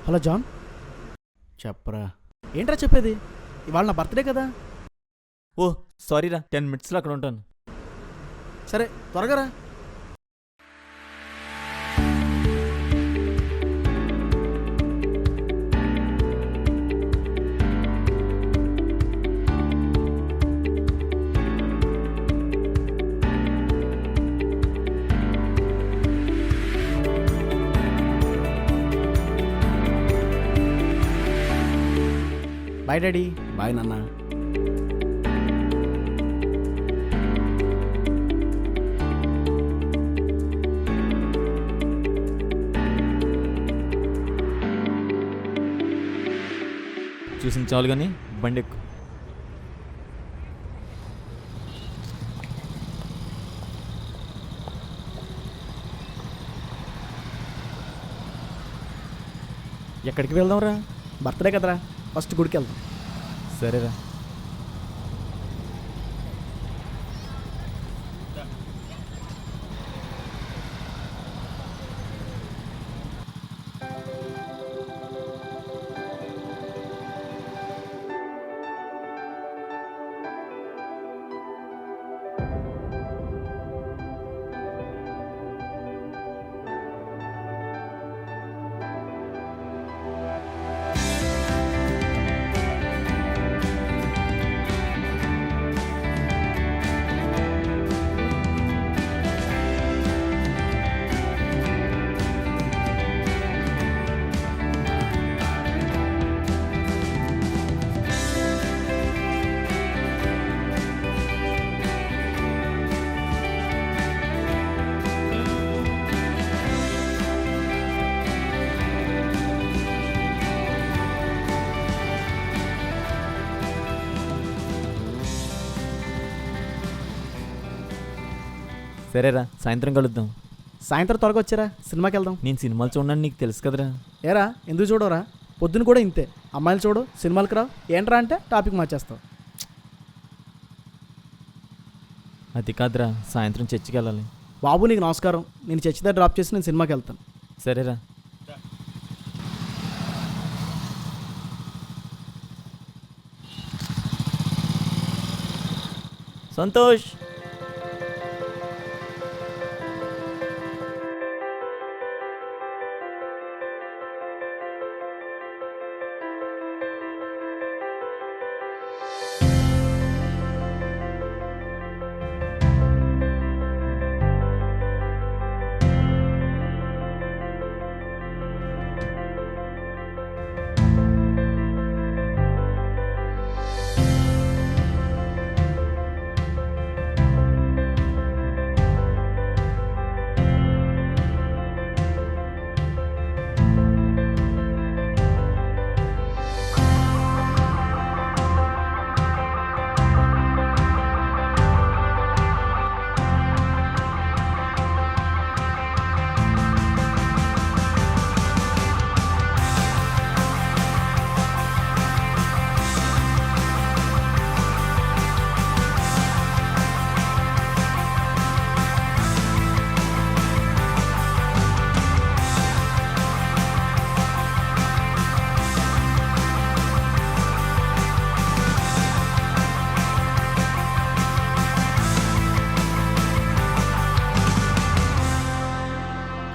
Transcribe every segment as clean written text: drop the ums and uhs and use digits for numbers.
Hello John. చెప్పరా. ఏంట్రా చెప్పేది? ఇవాళ నా బర్త్డే కదా. ఓ సారీరా, 10 minutesలో అక్కడ ఉంటాను. సరే త్వరగా రా. Bye daddy. బాయ్ నాన్న. చూసిన చాలు కానీ బండి ఎక్కు. ఎక్కడికి వెళ్దాంరా? బర్త్డే కదరా, ఫస్ట్ గుడికి వెళ్దాం. సరేరా. సరేరా, సాయంత్రం కలుద్దాం. సాయంత్రం త్వరగా వచ్చారా, సినిమాకి వెళ్దాం. నేను సినిమాలు చూడడానికి నీకు తెలుసు కదరా. ఏరా ఎందుకు చూడరా? పొద్దున కూడా ఇంతే. అమ్మాయిలు చూడు, సినిమాలకు రావు. ఏంట్రా అంటే టాపిక్ మార్చేస్తావు. అది కాదురా, సాయంత్రం చర్చికి వెళ్ళాలి. బాబు నీకు నమస్కారం. నేను చర్చి దగ్గర డ్రాప్ చేసి నేను సినిమాకి వెళ్తాను. సరేరా. సంతోష్.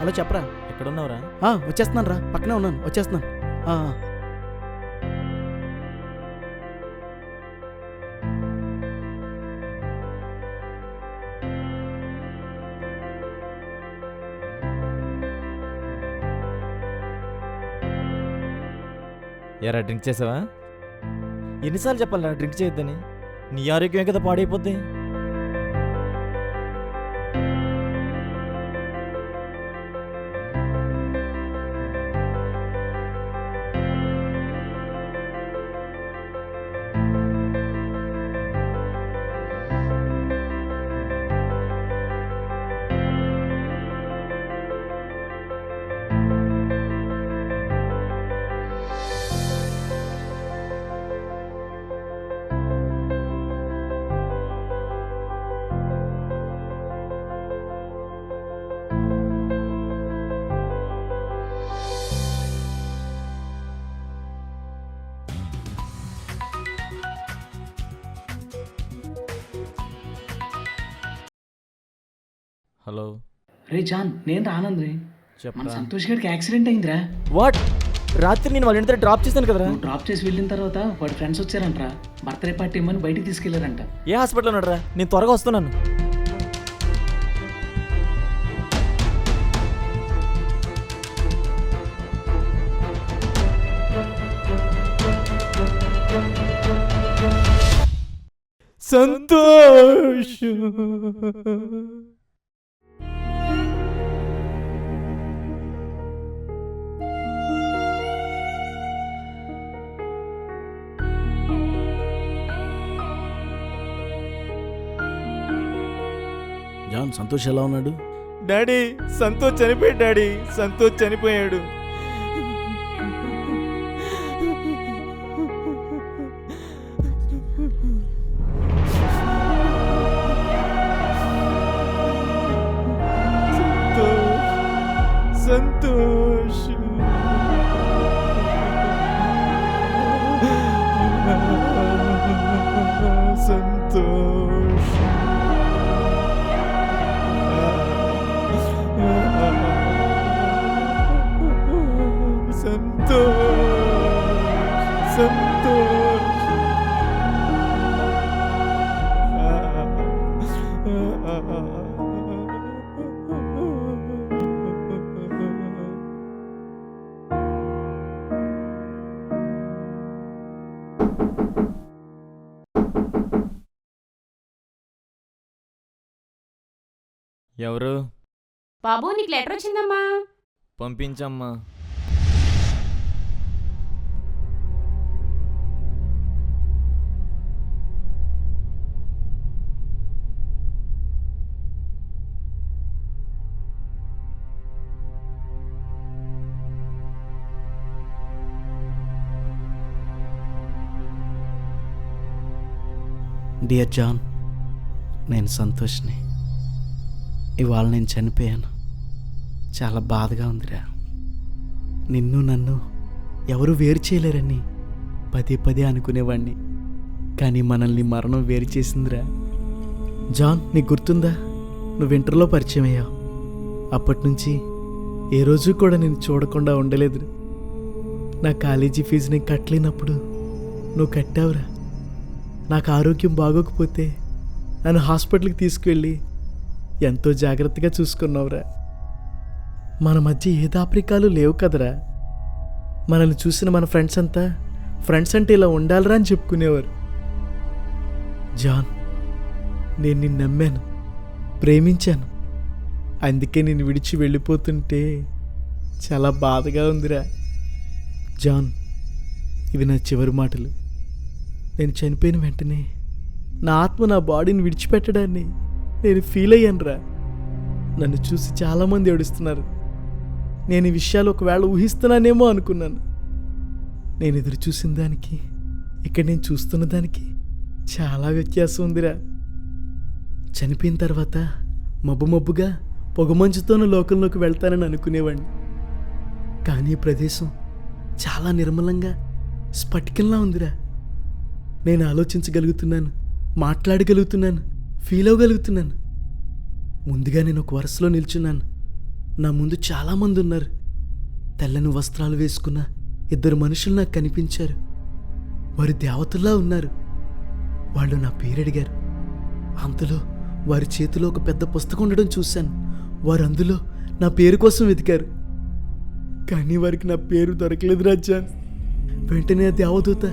హలో చెప్పరా. ఎక్కడున్నావురా? వచ్చేస్తున్నాను రా, పక్కనే ఉన్నాను, వచ్చేస్తున్నాను. ఎరా, డ్రింక్ చేసావా? ఎన్నిసార్లు చెప్పాలరా డ్రింక్ చేయొద్దని? నీ ఆరోగ్యం కదా పాడైపోద్ది. హలో రే జాన్, నేను ఆనంద్ని. మన చెప్పరా సంతోష్ గారికి యాక్సిడెంట్ అయిందిరా. వాట్? రాత్రి నేను వాళ్ళ ఇంటి దగ్గర డ్రాప్ చేశాను కదరా. నువ్వు డ్రాప్ చేసి వెళ్ళిన తర్వాత వాడి ఫ్రెండ్స్ వచ్చారంట్రా. బర్త్డే పార్టీ ఇమ్మని బయటికి తీసుకెళ్లారంట. ఏ హాస్పిటల్లో ఉన్నాడురా? నేను త్వరగా వస్తున్నాను. సంతోష్ జాన్, సంతోష్ ఎలా ఉన్నాడు? డాడీ, సంతోష్ చనిపోయాడు. డాడీ, సంతోష్ చనిపోయాడు. సంతోష్ సంతోష్ సంతోష్ సంతోష్ ఎవరు? బాబు, నీకు లెటర్ వచ్చిందమ్మా. పంపించమ్మా. డియర్ జాన్, నేను సంతోష్ని. ఇవాళ నేను చనిపోయాను. చాలా బాధగా ఉందిరా. నిన్ను నన్ను ఎవరు వేరు చేయలేరని పదే పదే అనుకునేవాడిని. కానీ మనల్ని మరణం వేరు చేసిందిరా. జాన్, నీకు గుర్తుందా? నువ్వు ఇంటర్లో పరిచయం అయ్యావు. అప్పటి నుంచి ఏ రోజు కూడా నేను చూడకుండా ఉండలేదు. నా కాలేజీ ఫీజు నేను కట్టలేనప్పుడు నువ్వు కట్టావురా. నాకు ఆరోగ్యం బాగోకపోతే నన్ను హాస్పిటల్కి తీసుకువెళ్ళి ఎంతో జాగ్రత్తగా చూసుకున్నావురా. మన మధ్య ఏ దాపరికాలు లేవు కదరా. మనల్ని చూసిన మన ఫ్రెండ్స్ అంతా ఫ్రెండ్స్ అంటే ఇలా ఉండాలిరా అని చెప్పుకునేవారు. జాన్, నేను నిన్ను నమ్మాను, ప్రేమించాను. అందుకే నేను విడిచి వెళ్ళిపోతుంటే చాలా బాధగా ఉందిరా. జాన్, ఇవి నా చివరి మాటలు. నేను చనిపోయిన వెంటనే నా ఆత్మ నా బాడీని విడిచిపెట్టడాన్ని నేను ఫీల్ అయ్యానురా. నన్ను చూసి చాలామంది ఏడుస్తున్నారు. నేను ఈ విషయాలు ఒకవేళ ఊహిస్తున్నానేమో అనుకున్నాను. నేను ఎదురు చూసిన దానికి ఇక్కడ నేను చూస్తున్న దానికి చాలా వ్యత్యాసం ఉందిరా. చనిపోయిన తర్వాత మబ్బుగా పొగమంచుతోనూ లోకంలోకి వెళ్తానని అనుకునేవాడిని. కానీ ఈ ప్రదేశం చాలా నిర్మలంగా స్ఫటికంలా ఉందిరా. నేను ఆలోచించగలుగుతున్నాను, మాట్లాడగలుగుతున్నాను, ఫీల్ అవ్వగలుగుతున్నాను. ముందుగా నేను ఒక వరుసలో నిల్చున్నాను. నా ముందు చాలామంది ఉన్నారు. తెల్లని వస్త్రాలు వేసుకున్న 2 మనుషులు నాకు కనిపించారు. వారు దేవతల్లా ఉన్నారు. వాళ్ళు నా పేరు అడిగారు. అంతలో వారి చేతిలో ఒక పెద్ద పుస్తకం ఉండడం చూశాను. వారు అందులో నా పేరు కోసం వెతికారు. కానీ వారికి నా పేరు దొరకలేదు రాజా. వెంటనే ఆ దేవదూత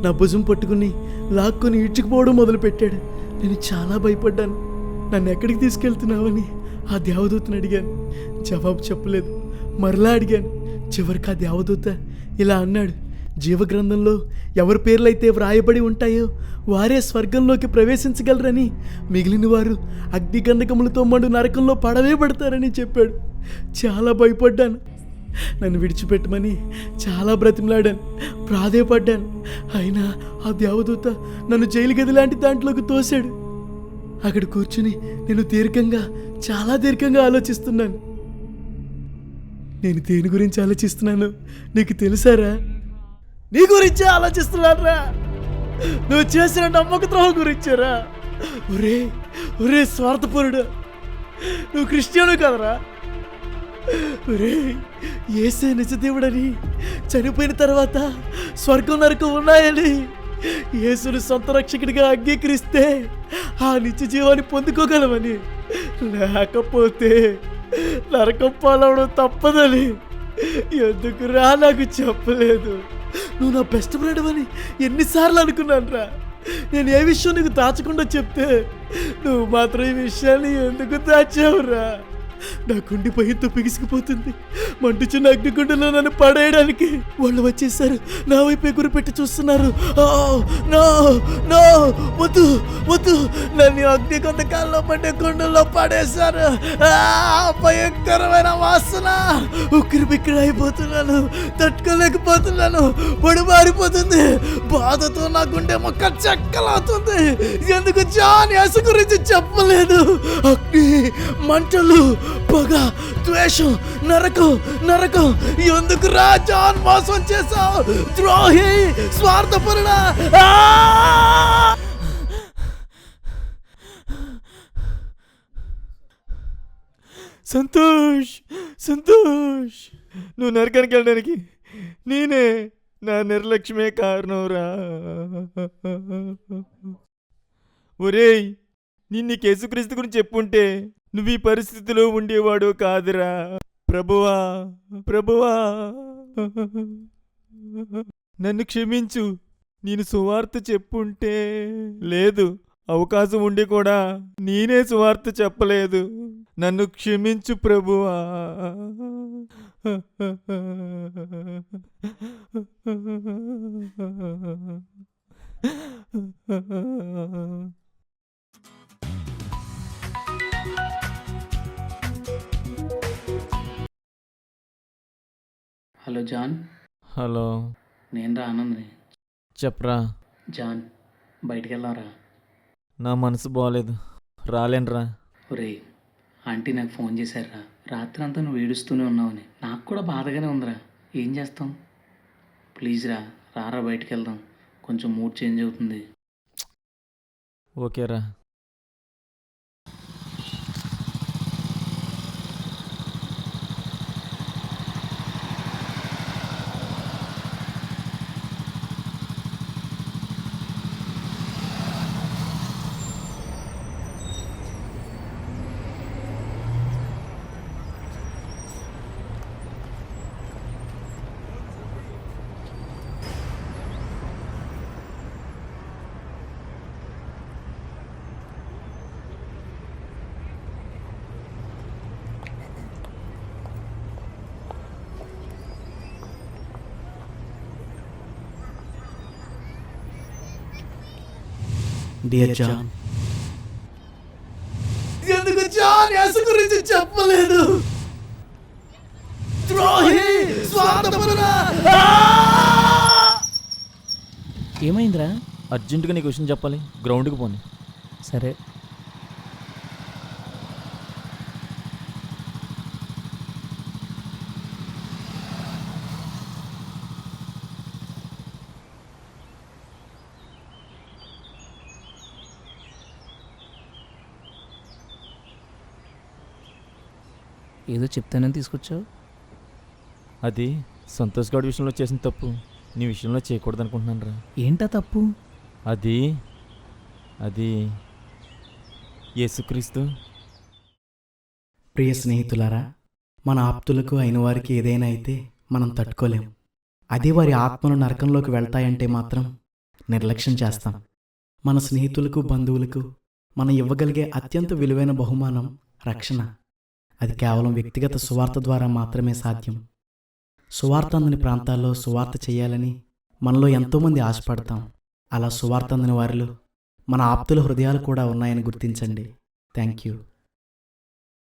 నా భుజం పట్టుకుని లాక్కొని ఈడ్చుకుపోవడం మొదలుపెట్టాడు. నేను చాలా భయపడ్డాను. నన్ను ఎక్కడికి తీసుకెళ్తున్నావని ఆ దేవదూతను అడిగాను. జవాబు చెప్పలేదు. మరలా అడిగాను. చివరికి ఆ దేవదూత ఇలా అన్నాడు, జీవగ్రంథంలో ఎవరి పేర్లైతే వ్రాయబడి ఉంటాయో వారే స్వర్గంలోకి ప్రవేశించగలరని, మిగిలిన వారు అగ్నిగంధకములతో మండు నరకంలో పడవేయబడతారని చెప్పాడు. చాలా భయపడ్డాను. నన్ను విడిచిపెట్టమని చాలా బ్రతిమలాడాను, ప్రాధేయపడ్డాను. అయినా ఆ దేవదూత నన్ను జైలు గది లాంటి దాంట్లోకి తోశాడు. అక్కడ కూర్చుని నేను చాలా దీర్ఘంగా ఆలోచిస్తున్నాను. నేను దేని గురించి ఆలోచిస్తున్నాను నీకు తెలుసారా? నీ గురించే ఆలోచిస్తున్నారా? నువ్వు చేసిన నమ్మక ద్రోహం గురించారా? ఒరే స్వార్థపరుడు, నువ్వు క్రిస్టియను కదరా? ఒరేయ్, యేసే నిజదేవుడని, చనిపోయిన తర్వాత స్వర్గం నరకం ఉన్నాయని యేసుని సొంత రక్షకుడిగా అంగీకరిస్తే ఆ నిత్య జీవాన్ని పొందుకోగలమని, లేకపోతే నరకం పాలవడం తప్పదని ఎందుకురా నాకు చెప్పలేదు? నువ్వు నా బెస్ట్ ఫ్రెండ్ అని ఎన్నిసార్లు అనుకున్నాను రా. నేను ఏ విషయం నీకు దాచకుండా చెప్తే నువ్వు మాత్రం ఈ విషయాన్ని ఎందుకు దాచావురా? నా గుండె భయంతో పిగిసిపోతుంది. మంటుచున్న అగ్నిగుండెలో నన్ను పడేయడానికి వాళ్ళు వచ్చేసారు. నా వైపే గురిపెట్టి చూస్తున్నారు. నో నో, వద్దు వద్దు, నన్ను అగ్ని కొంతకాలంలో పడ్డే గుండెల్లో పడేశారు. భయంకరమైన వాసన. ఉక్కిరి బిక్కిరి అయిపోతున్నాను, తట్టుకోలేకపోతున్నాను. పొడి మారిపోతుంది. బాధతో నా గుండె మొక్క చెక్కలవుతుంది. ఎందుకు జాన్ యేసు గురించి చెప్పలేదు? అగ్ని, మంటలు, పగ, ద్వేషం, నరకం నరకం. ఎందుకు రా జాన్ మోసం చేశావు? ద్రోహి, స్వార్థపరుడా! సంతోష్, సంతోష్, నువ్వు నరకానికి వెళ్ళడానికి నేనే, నా నిర్లక్ష్యమే కారణంరా. ఒరేయ్, నేను నీకు యేసుక్రీస్తు గురించి చెప్పుంటే నువ్వు ఈ పరిస్థితిలో ఉండేవాడు కాదురా. ప్రభువా, ప్రభువా, నన్ను క్షమించు. నేను సువార్త చెప్పుంటే, లేదు, అవకాశం ఉండి కూడా నేనే సువార్త చెప్పలేదు. నన్ను క్షమించు ప్రభువా. Hello John. హలో, నేను రా ఆనంద్ని. చెప్పరా. జాన్, బయటికి వెళ్దాంరా. నా మనసు బాగోలేదు, రాలేనురా. ఒరేయ్, ఆంటీ నాకు ఫోన్ చేశారా, రాత్రి అంతా నువ్వు ఏడుస్తూనే ఉన్నావని. నాకు కూడా బాధగానే ఉందిరా. ఏం చేస్తాం? ప్లీజ్ రా, రారా, బయటికి వెళ్దాం. కొంచెం మూడ్ చేంజ్ అవుతుంది. ఓకేరా. డియర్ జాన్, ఎందుకు జాన్ యేసు గురించి చెప్పలేదు? ద్రోహి, స్వార్థపరుడా! ఏమైందిరా? అర్జెంటుగా నీకు విషయం చెప్పాలి, గ్రౌండ్కి పోనీ. సరే. ఏదో చెప్తానని తీసుకొచ్చావు. అది సంతోష్ గౌడ్ విషయంలో చేసిన తప్పు నీ విషయంలో చేయకూడదు అనుకుంటున్నాను రా. ఏంటా తప్పు? అది యేసుక్రీస్తు. ప్రియ స్నేహితులారా, మన ఆప్తులకు అయిన వారికి ఏదైనా అయితే మనం తట్టుకోలేం. అదే వారి ఆత్మలు నరకంలోకి వెళ్తాయంటే మాత్రం నిర్లక్ష్యం చేస్తాం. మన స్నేహితులకు, బంధువులకు మనం ఇవ్వగలిగే అత్యంత విలువైన బహుమానం రక్షణ. అది కేవలం వ్యక్తిగత సువార్త ద్వారా మాత్రమే సాధ్యం. సువార్త అందని ప్రాంతాల్లో సువార్త చేయాలని మనలో ఎంతోమంది ఆశపడతాం. అలా సువార్త అందని వారిలో మన ఆప్తుల హృదయాలు కూడా ఉన్నాయని గుర్తించండి. Thank you.